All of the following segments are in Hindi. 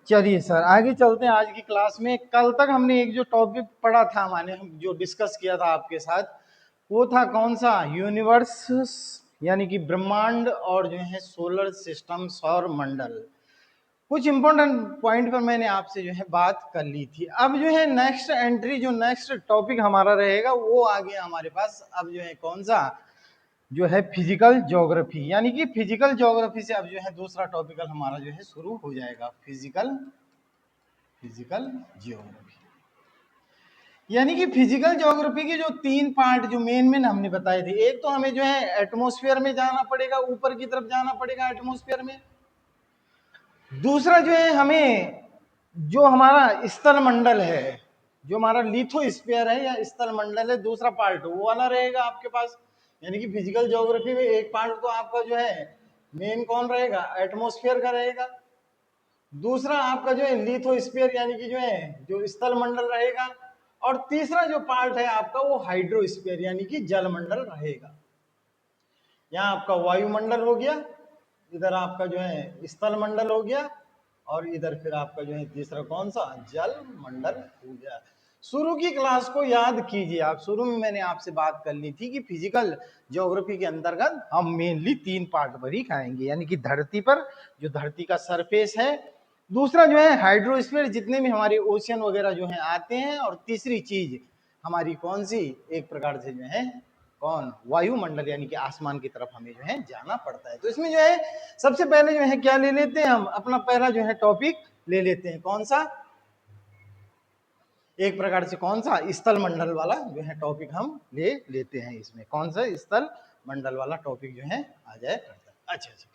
चलिए सर आगे चलते हैं आज की क्लास में। कल तक हमने एक जो टॉपिक पढ़ा था, माने हम जो डिस्कस किया था आपके साथ, वो था कौन सा? यूनिवर्स यानी कि ब्रह्मांड और जो है सोलर सिस्टम, सौर मंडल। कुछ इंपॉर्टेंट पॉइंट पर मैंने आपसे जो है बात कर ली थी। अब जो है नेक्स्ट एंट्री, जो नेक्स्ट टॉपिक हमारा रहेगा वो आ गया हमारे पास। अब जो है कौन सा? जो है फिजिकल ज्योग्राफी, यानी कि फिजिकल ज्योग्राफी से अब जो है दूसरा टॉपिकल हमारा जो है शुरू हो जाएगा। फिजिकल ज्योग्राफी यानी कि फिजिकल ज्योग्राफी के जो तीन पार्ट जो मेन हमने बताए थे। एक तो हमें जो है एटमॉस्फेयर में जाना पड़ेगा, ऊपर की तरफ जाना पड़ेगा एटमॉस्फेयर में। दूसरा जो है हमें जो हमारा स्थल मंडल है, जो हमारा लिथोस्फीयर है या स्थल मंडल है, दूसरा पार्ट वो वाला रहेगा आपके पास। यानी कि फिजिकल ज्योग्राफी में एक पार्ट तो आपका जो है मेन कौन रहेगा? एटमॉस्फेयर का रहेगा। दूसरा आपका जो है लिथोस्फीयर यानी कि जो है जो स्थल मंडल रहेगा। और तीसरा जो पार्ट है आपका वो हाइड्रोस्फीयर यानी कि जल मंडल रहेगा। यहाँ आपका वायुमंडल हो गया, इधर आपका जो है स्थल मंडल हो गया, और इधर फिर आपका जो है तीसरा कौन सा? जल मंडल हो गया। शुरू की क्लास को याद कीजिए आप। शुरू में मैंने आपसे बात कर ली थी कि फिजिकल ज्योग्राफी के अंतर्गत हम मेनली तीन पार्ट पर ही खाएंगे, यानी कि धरती पर जो धरती का सरफेस है, दूसरा जो है हाइड्रोस्फीयर जितने भी हमारे ओशियन वगैरह जो है आते हैं, और तीसरी चीज हमारी कौन सी? एक प्रकार से जो है कौन? वायुमंडल यानी कि आसमान की तरफ हमें जो है जाना पड़ता है। तो इसमें जो है सबसे पहले जो है क्या ले लेते हैं हम? अपना पहला जो है टॉपिक ले लेते हैं, कौन सा? एक प्रकार से कौन सा? स्थल मंडल वाला जो है टॉपिक हम ले लेते हैं। इसमें कौन सा? स्थल मंडल वाला टॉपिक जो है आ जाए करता है। अच्छा अच्छा,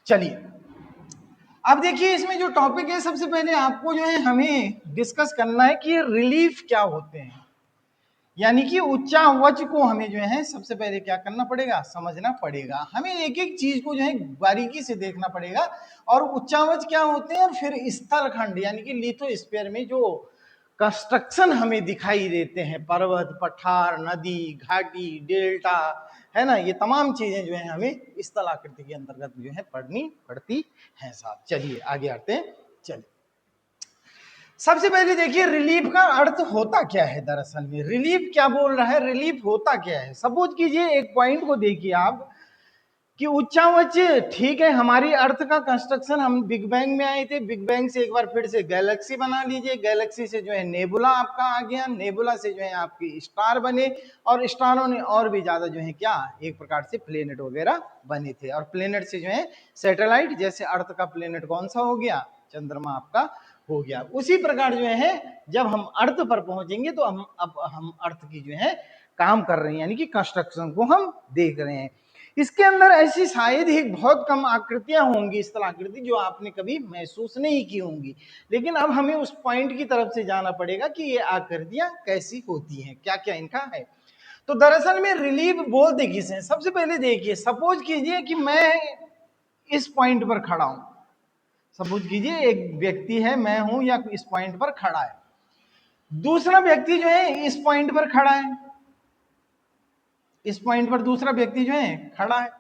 चलिए अब देखिए इसमें जो टॉपिक है, सबसे पहले आपको जो है हमें डिस्कस करना है कि रिलीफ क्या होते हैं। यानी कि उच्चावच को हमें जो है सबसे पहले क्या करना पड़ेगा? समझना पड़ेगा। हमें एक एक चीज को जो है बारीकी से देखना पड़ेगा। और उच्चावच क्या होते हैं, और फिर स्थल खंड यानी कि लिथोस्फीयर में जो कंस्ट्रक्शन हमें दिखाई देते हैं, पर्वत, पठार, नदी, घाटी, डेल्टा, है ना, ये तमाम चीजें जो है हमें स्थल आकृति के अंतर्गत जो है पढ़नी पड़ती हैं साहब। चलिए आगे आते हैं। चलिए सबसे पहले देखिए रिलीफ का अर्थ होता क्या है। दरअसल में रिलीफ क्या बोल रहा है, रिलीफ होता क्या है? सपोज कीजिए एक पॉइंट को देखिए आप कि उच्चावच, ठीक है, हमारी अर्थ का कंस्ट्रक्शन, हम बिग बैंग में आए थे, बिग बैंग से एक बार फिर से गैलेक्सी बना लीजिए, गैलेक्सी से जो है नेबुला आपका आ गया, नेबुला से जो है आपकी स्टार बने, और स्टारों ने और भी ज्यादा जो है क्या, एक प्रकार से प्लेनेट वगैरह बने थे, और प्लेनेट से जो है सैटेलाइट, जैसे अर्थ का प्लेनेट कौन सा हो गया? चंद्रमा आपका हो गया। उसी प्रकार जो है जब हम अर्थ पर पहुंचेंगे तो हम अर्थ की जो है काम कर रहे हैं, यानी कि कंस्ट्रक्शन को हम देख रहे हैं। इसके अंदर ऐसी शायद ही बहुत कम आकृतियां होंगी, स्थल आकृति, जो आपने कभी महसूस नहीं की होंगी। लेकिन अब हमें उस पॉइंट की तरफ से जाना पड़ेगा कि ये आकृतियां कैसी होती हैं, क्या क्या इनका है। तो दरअसल में रिलीफ बोलते किसे? सबसे पहले देखिए, सपोज कीजिए कि मैं इस पॉइंट पर खड़ा हूं। सपोज कीजिए एक व्यक्ति है, मैं हूं, या इस पॉइंट पर खड़ा है। दूसरा व्यक्ति जो है इस पॉइंट पर खड़ा है, इस पॉइंट पर दूसरा व्यक्ति जो है खड़ा है।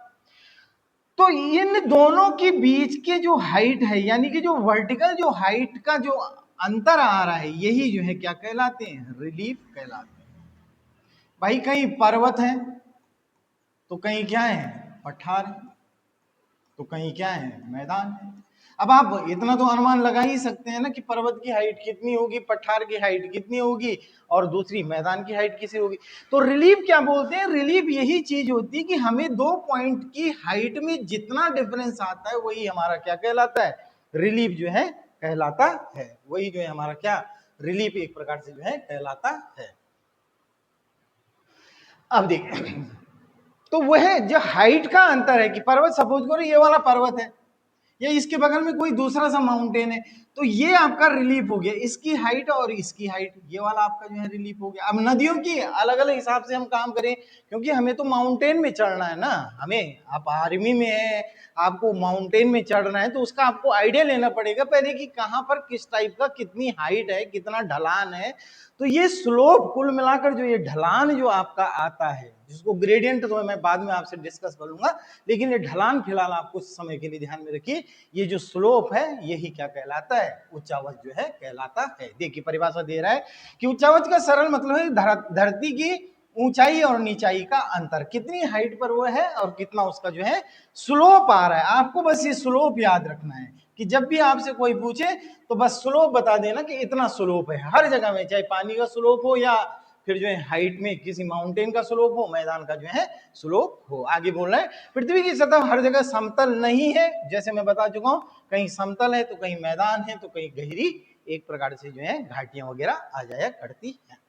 तो इन दोनों के बीच के जो हाइट है, यानी कि जो वर्टिकल जो हाइट का जो अंतर आ रहा है, यही जो है क्या कहलाते हैं? रिलीफ कहलाते हैं। भाई कहीं पर्वत है तो कहीं क्या है? पठार है, तो कहीं क्या है? मैदान है। अब आप इतना तो अनुमान लगा ही सकते हैं ना कि पर्वत की हाइट कितनी होगी, पठार की हाइट कितनी होगी, और दूसरी मैदान की हाइट किसी होगी। तो रिलीफ क्या बोलते हैं? रिलीफ यही चीज होती है कि हमें दो पॉइंट की हाइट में जितना डिफरेंस आता है वही हमारा क्या कहलाता है? रिलीफ जो है कहलाता है। वही जो है हमारा क्या? रिलीफ एक प्रकार से जो है कहलाता है। अब देखिए, तो वह जो हाइट का अंतर है कि पर्वत, सपोज करो ये वाला पर्वत है, या इसके बगल में कोई दूसरा सा माउंटेन है, तो ये आपका रिलीफ हो गया, इसकी हाइट और इसकी हाइट, ये वाला आपका जो है रिलीफ हो गया। अब नदियों की अलग अलग हिसाब से हम काम करें, क्योंकि हमें तो माउंटेन में चढ़ना है ना। हमें, आप आर्मी में है, आपको माउंटेन में चढ़ना है, तो उसका आपको आइडिया लेना पड़ेगा पहले कि कहाँ पर किस टाइप का, कितनी हाइट है, कितना ढलान है। तो ये स्लोप, कुल मिलाकर जो ये ढलान जो आपका आता है, जिसको ग्रेडियंट तो मैं बाद में आपसे डिस्कस करूंगा, लेकिन ये ढलान फिलहाल आप कुछ समय के लिए ध्यान में रखिए। ये जो स्लोप है यही क्या कहलाता है, उच्चावच जो है कहलाता है। देखिए परिभाषा दे रहा है कि उच्चावच का सरल मतलब है धरती की ऊंचाई और नीचाई का अंतर, कितनी हाइट पर वो है और कितना उसका जो है स्लोप आ रहा है। आपको बस ये स्लोप याद रखना है कि जब भी आपसे कोई पूछे तो बस स्लोप बता देना कि इतना स्लोप है हर जगह में, चाहे पानी का स्लोप हो या फिर जो है हाइट में किसी माउंटेन का स्लोप हो, मैदान का जो है स्लोप हो। आगे बोल रहे हैं पृथ्वी की सतह हर जगह समतल नहीं है, जैसे मैं बता चुका हूं, कहीं समतल है तो कहीं मैदान है तो कहीं गहरी एक प्रकार से जो है घाटियां वगैरह आ जाया करती है।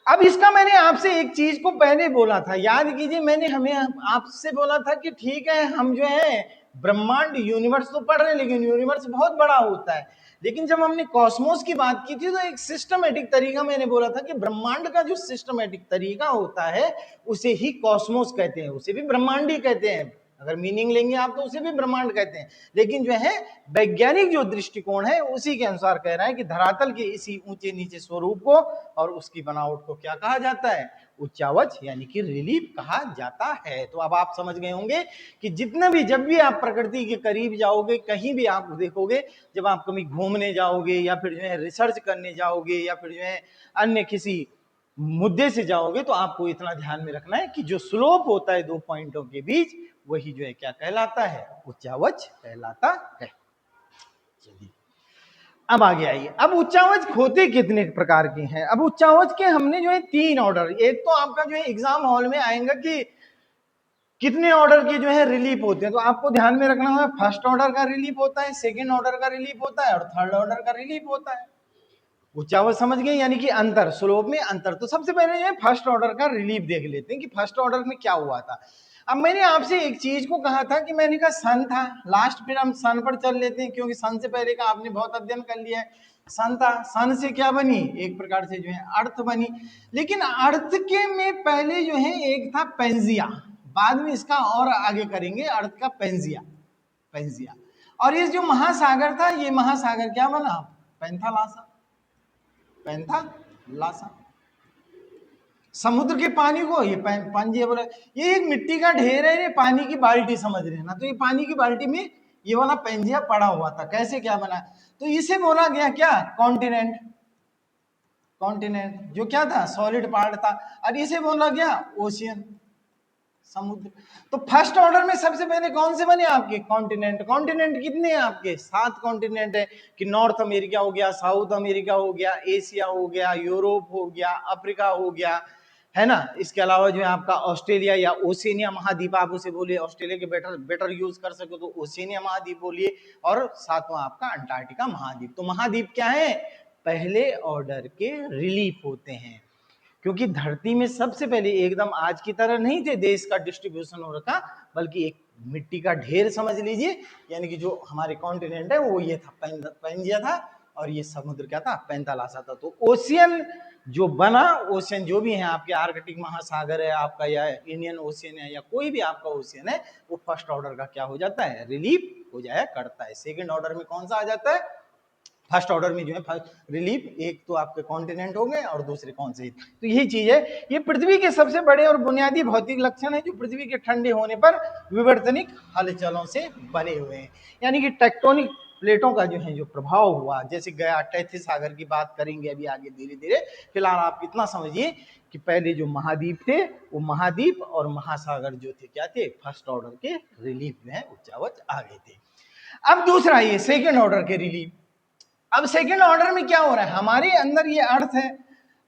अब इसका मैंने आपसे एक चीज को पहले बोला था, याद कीजिए, मैंने हमें आपसे बोला था कि ठीक है हम जो है ब्रह्मांड यूनिवर्स तो पढ़ रहे हैं, लेकिन यूनिवर्स बहुत बड़ा होता है। लेकिन जब हमने कॉस्मोस की बात की थी तो एक सिस्टमेटिक तरीका मैंने बोला था कि ब्रह्मांड का जो सिस्टमेटिक तरीका होता है उसे ही कॉस्मोस कहते हैं, उसे भी ब्रह्मांड ही कहते हैं। अगर मीनिंग लेंगे आप तो उसे भी ब्रह्मांड कहते हैं, लेकिन जो है वैज्ञानिक जो दृष्टिकोण है उसी के अनुसार कह रहा है कि धरातल के इसी ऊंचे नीचे स्वरूप को और उसकी बनावट को क्या कहा जाता है, उच्चावच यानी कि रिलीफ कहा जाता है। तो अब आप समझ गए होंगे कि जितना भी जब भी आप प्रकृति के करीब जाओगे, कहीं भी आप देखोगे, जब आप कभी घूमने जाओगे या फिर जो है रिसर्च करने जाओगे या फिर जो है अन्य किसी मुद्दे से जाओगे, तो आपको इतना ध्यान में रखना है कि जो स्लोप होता है दो पॉइंटों के बीच वही जो है क्या कहलाता है, उच्चावच कहलाता है। चलिए अब आगे आइए, अब उच्चावच होते कितने प्रकार के हैं। अब उच्चावच के हमने जो है तीन ऑर्डर, एक तो आपका जो है एग्जाम हॉल में आएगा कि कितने ऑर्डर के जो है रिलीफ होते हैं, तो आपको ध्यान में रखना है फर्स्ट ऑर्डर का रिलीफ होता है, सेकंड ऑर्डर का रिलीफ होता है और थर्ड ऑर्डर का रिलीफ होता है। उच्चावच समझ गए, यानी कि अंतर, स्लोप में अंतर। तो सबसे पहले जो है फर्स्ट ऑर्डर का रिलीफ देख लेते हैं कि फर्स्ट ऑर्डर में क्या हुआ था। अब मैंने आपसे एक चीज को कहा था कि मैंने कहा सन था, लास्ट फिर हम सन पर चल लेते हैं क्योंकि सन से पहले का आपने बहुत अध्ययन कर लिया है। सन था, सन से क्या बनी, एक प्रकार से जो है अर्थ बनी, लेकिन अर्थ के में पहले जो है एक था पेंजिया, बाद में इसका और आगे करेंगे अर्थ का पेंजिया, पेंजिया। और ये जो महासागर था ये महासागर क्या बना, पैंथालासा, पैंथालासा। समुद्र के पानी को ये पंजे बोला, ये एक मिट्टी का ढेर है, ये पानी की बाल्टी समझ रहे हैं ना, तो ये पानी की बाल्टी में ये वाला पेंजिया पड़ा हुआ था। कैसे क्या बना, तो इसे बोला गया क्या, कॉन्टिनेंट, कॉन्टिनेंट जो क्या था सॉलिड पार्ट था, और इसे बोला गया ओशियन, समुद्र। तो फर्स्ट ऑर्डर में सबसे पहले कौन से बने आपके, कॉन्टिनेंट। कॉन्टिनेंट कितने हैं आपके, 7 कॉन्टिनेंट है कि नॉर्थ अमेरिका हो गया, साउथ अमेरिका हो गया, एशिया हो गया, यूरोप हो गया, अफ्रीका हो गया, है ना। इसके अलावा जो है आपका ऑस्ट्रेलिया या ओशिनिया महाद्वीप, आप उसे बोलिए, ऑस्ट्रेलिया के बेटर यूज कर सको तो ओशिनिया महाद्वीप बोलिए, और सातवां आपका अंटार्कटिका महाद्वीप। तो महाद्वीप क्या है, पहले ऑर्डर के रिलीफ होते हैं, क्योंकि धरती में सबसे पहले एकदम आज की तरह नहीं थे देश का डिस्ट्रीब्यूशन हो रखा, बल्कि एक मिट्टी का ढेर समझ लीजिए, यानी कि जो हमारे कॉन्टिनेंट है वो ये था, पेंजिया था, और ये समुद्र क्या था, पैंथालासा था। तो ओशियन जो बना, ओशियन जो भी है आपके, आर्कटिक महासागर है आपका, या इंडियन ओशियन है, या कोई भी आपका ओशियन है, वो फर्स्ट ऑर्डर का क्या हो जाता है, रिलीफ हो जाया करता है। सेकेंड ऑर्डर में कौन सा आ जाता है, फर्स्ट ऑर्डर में जो है रिलीफ, एक तो आपके कॉन्टिनेंट हो गए और दूसरे कौन से। तो यही चीज है, ये पृथ्वी के सबसे बड़े और बुनियादी भौतिक लक्षण है जो पृथ्वी के ठंडे होने पर विवर्तनिक हलचलों से बने हुए हैं, यानी कि टेक्टोनिक प्लेटों का जो है जो प्रभाव हुआ, जैसे गया टैथिस सागर की बात करेंगे अभी आगे धीरे धीरे। फिलहाल आप इतना समझिए कि पहले जो महाद्वीप थे वो महाद्वीप और महासागर जो थे क्या थे, फर्स्ट ऑर्डर के रिलीफ जो है उच्चावच आ गए थे। अब दूसरा ये सेकेंड ऑर्डर के रिलीफ। अब सेकेंड ऑर्डर में क्या हो रहा है, हमारे अंदर ये अर्थ है,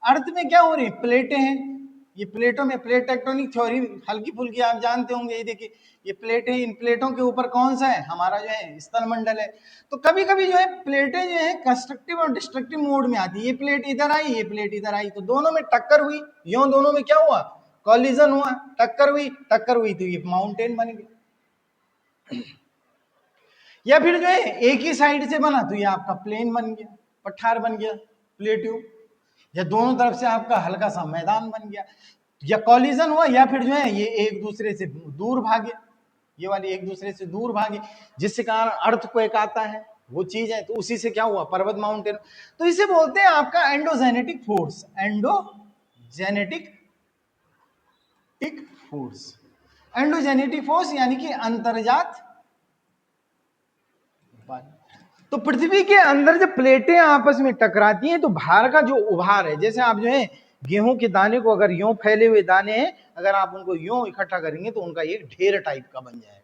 अर्थ में क्या हो रही है, प्लेटें हैं, ये प्लेटों में प्लेट टेक्टोनिक थ्योरी हल्की फुल्की आप जानते होंगे। ये देखिए ये प्लेट है, इन प्लेटों के ऊपर कौन सा है, हमारा जो है स्थल मंडल है। तो कभी कभी जो है प्लेटें जो है कंस्ट्रक्टिव और डिस्ट्रक्टिव मोड में आती है, ये प्लेट इधर आई, ये प्लेट इधर आई, तो दोनों में टक्कर हुई, यूं दोनों में क्या हुआ, कॉलिजन हुआ, टक्कर हुई तो ये माउंटेन बन गया। या फिर जो है एक ही साइड से बना तो ये आपका प्लेन बन गया, पठार बन गया, प्लेट्यू, या दोनों तरफ से आपका हल्का सा मैदान बन गया, या कॉलिजन हुआ, या फिर जो है ये एक दूसरे से दूर भागे, ये वाली एक दूसरे से दूर भागे, जिससे कारण अर्थ को एक आता है, वो चीज है। तो उसी से क्या हुआ, पर्वत, माउंटेन। तो इसे बोलते हैं आपका endogenetic force, endogenetic force, endogenetic force यानी कि अंतर्जात बल। तो पृथ्वी के अंदर जब प्लेटें आपस में टकराती हैं तो बाहर का जो उभार है, जैसे आप जो है गेहूं के दाने को अगर यूं फैले हुए दाने हैं, अगर आप उनको यूं इकट्ठा करेंगे तो उनका एक ढेर टाइप का बन जाएगा।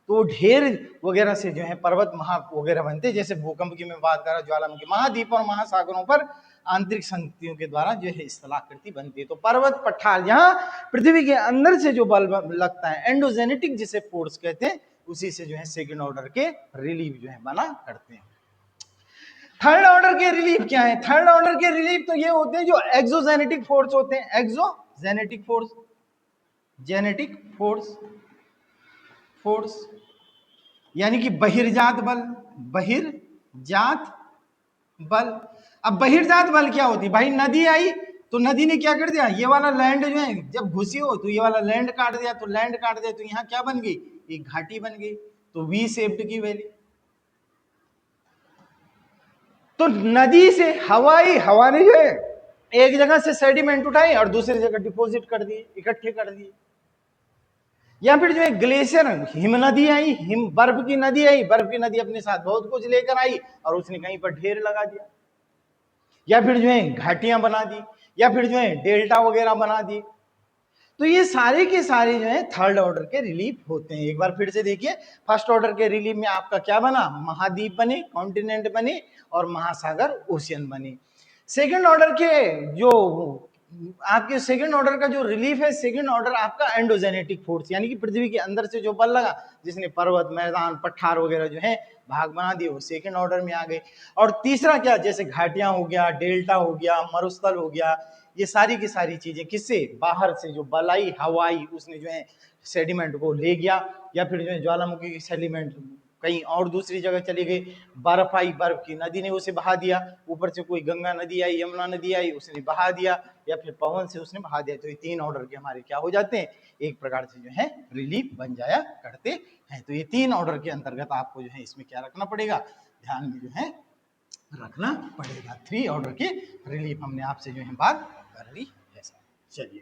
तो ढेर वगैरह से जो है पर्वत महा वगैरह बनते हैं। जैसे भूकंप की मैं बात कर रहा हूं, ज्वालामुखी, महाद्वीप और महासागरों पर आंतरिक शक्तियों के द्वारा जो है स्थलाकृति बनती है। तो पर्वत पठार यहाँ पृथ्वी के अंदर से जो बल लगता है, एंडोजेनेटिक जिसे फोर्स कहते हैं, उसी से जो है सेकंड ऑर्डर के रिलीफ जो है बना करते हैं। थर्ड ऑर्डर के रिलीफ क्या है? थर्ड ऑर्डर के रिलीफ तो ये होते हैं जो एक्सोजेनेटिक फोर्स होते हैं। Exogenetic force, genetic force, force यानी कि बहिर्जात बल, बहिर्जात बल। अब बहिर्जात बल क्या होती है भाई? नदी आई तो नदी ने क्या कर दिया, ये वाला लैंड जो है जब घुसी हो तो ये वाला लैंड काट दिया, तो लैंड काट दिया तो यहाँ क्या बन गई, एक घाटी बन गई, तो वी शेप्ड की वैली। तो नदी से हवा ने जो है एक जगह से सेडिमेंट उठाए और दूसरी जगह डिपॉजिट कर दिए, इकट्ठे कर दिए। या फिर जो है ग्लेशियर, हिम नदी आई, हिम बर्फ की नदी आई, बर्फ की नदी अपने साथ बहुत कुछ लेकर आई और उसने कहीं पर ढेर लगा दिया। या फिर जो है घाटियां बना दी, या फिर जो है डेल्टा वगैरह बना दी। तो ये सारे के सारे जो है थर्ड ऑर्डर के रिलीफ होते हैं। एक बार फिर से देखिए, फर्स्ट ऑर्डर के रिलीफ में आपका क्या बना, महाद्वीप बने, कॉन्टिनेंट बने और महासागर, ओशियन बने। सेकंड ऑर्डर के जो आपके सेकंड ऑर्डर का जो रिलीफ है, सेकंड ऑर्डर आपका एंडोजेनेटिक फोर्स यानी कि पृथ्वी के अंदर से जो बल लगा, जिसने पर्वत, मैदान, पठार वगैरह जो है भाग बना दिए, वो सेकंड ऑर्डर में आ गए। और तीसरा क्या, जैसे घाटियां हो गया, डेल्टा हो गया, मरुस्थल हो गया, ये सारी की सारी चीजें किससे, बाहर से जो बल आई, हवा आई, उसने जो है सेडिमेंट को ले गया, या फिर जो है ज्वालामुखी की सेडिमेंट कहीं और दूसरी जगह चली गई, बर्फ आई, बर्फ की नदी ने उसे बहा दिया, ऊपर से कोई गंगा नदी आई, यमुना नदी आई, उसने बहा दिया, या फिर पवन से उसने बहा दिया। तो ये तीन ऑर्डर के हमारे क्या हो जाते हैं, एक प्रकार से जो है रिलीफ बन जाया करते हैं। तो ये तीन ऑर्डर के अंतर्गत आपको जो है इसमें क्या रखना पड़ेगा, ध्यान में जो है रखना पड़ेगा। थ्री ऑर्डर के रिलीफ हमने आपसे जो है बात कर ली है। चलिए